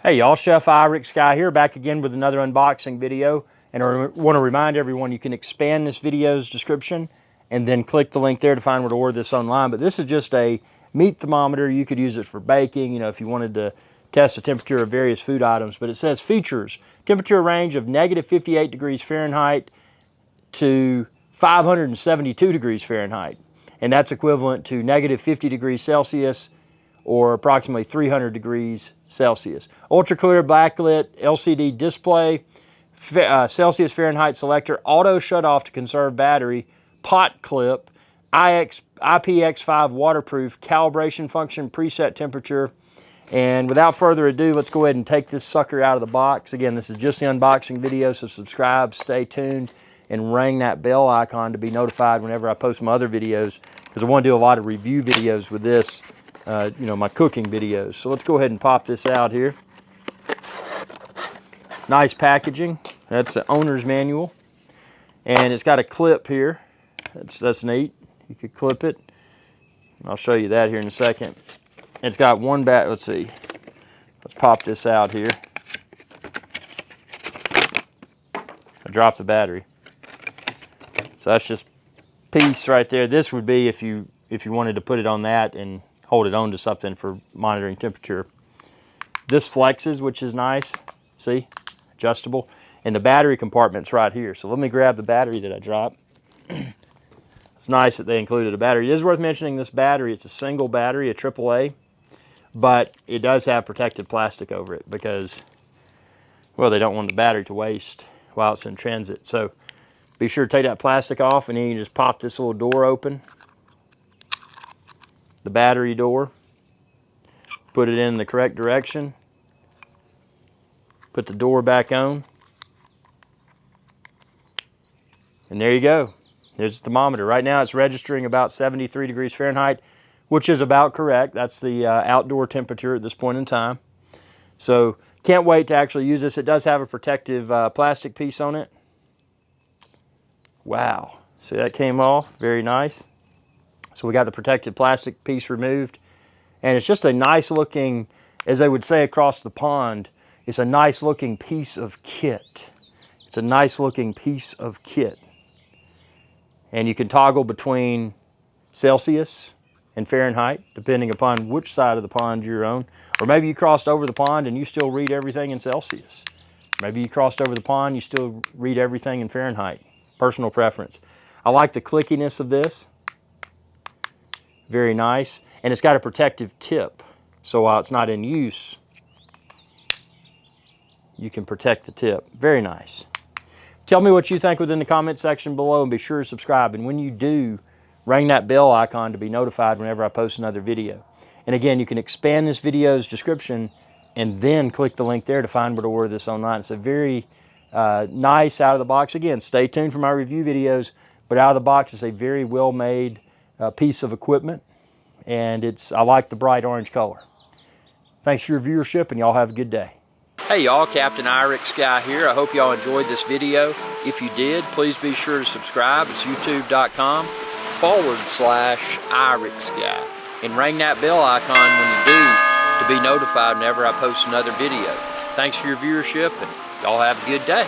Hey y'all, Chef Irix Guy here, back again with another unboxing video. And I want to remind everyone you can expand this video's description and then click the link there to find where to order this online. But this is just a meat thermometer. You could use it for baking, you know, if you wanted to test the temperature of various food items. But it says features, temperature range of negative 58 degrees Fahrenheit to 572 degrees Fahrenheit. And that's equivalent to negative 50 degrees Celsius or approximately 300 degrees Celsius. Ultra clear backlit LCD display, Celsius Fahrenheit selector, auto shut off to conserve battery, pot clip, IPX5 waterproof, calibration function, preset temperature. And without further ado, let's go ahead and take this sucker out of the box. Again, this is just the unboxing video, so subscribe, stay tuned, and ring that bell icon to be notified whenever I post my other videos, because I want to do a lot of review videos with this. You know, my cooking videos. So let's go ahead and pop this out here. Nice packaging. That's the owner's manual. And it's got a clip here. That's neat. You could clip it. I'll show you that here in a second. It's got one bat. Let's see. Let's pop this out here. I dropped the battery. So that's just piece right there. This would be if you wanted to put it on that and hold it on to something for monitoring temperature. This flexes, which is nice. See? Adjustable. And the battery compartment's right here. So let me grab the battery that I dropped. It's nice that they included a battery. It is worth mentioning this battery. It's a single battery, a AAA, but it does have protective plastic over it because, well, they don't want the battery to waste while it's in transit. So be sure to take that plastic off, and then you just pop this little door open. The battery door, put it in the correct direction, put the door back on, and there you go. There's the thermometer. Right now it's registering about 73 degrees Fahrenheit, which is about correct. That's the outdoor temperature at this point in time. So can't wait to actually use this. It does have a protective plastic piece on it. Wow, see, that came off, very nice. So we got the protective plastic piece removed, and it's just a nice looking, as they would say across the pond, it's a nice looking piece of kit. It's a nice looking piece of kit. And you can toggle between Celsius and Fahrenheit, depending upon which side of the pond you're on. Or maybe you crossed over the pond and you still read everything in Celsius. Maybe you crossed over the pond, you still read everything in Fahrenheit. Personal preference. I like the clickiness of this. Very nice. And it's got a protective tip. So while it's not in use, you can protect the tip. Very nice. Tell me what you think within the comment section below, and be sure to subscribe. And when you do, ring that bell icon to be notified whenever I post another video. And again, you can expand this video's description and then click the link there to find where to order this online. It's a very nice out of the box. Again, stay tuned for my review videos, but out of the box is a very well made piece of equipment, and I like the bright orange color. Thanks for your viewership, and y'all have a good day. Hey y'all, Captain Irix Guy here. I hope y'all enjoyed this video. If you did, please be sure to subscribe. It's youtube.com/Irix Guy. And ring that bell icon when you do to be notified whenever I post another video. Thanks for your viewership, and y'all have a good day.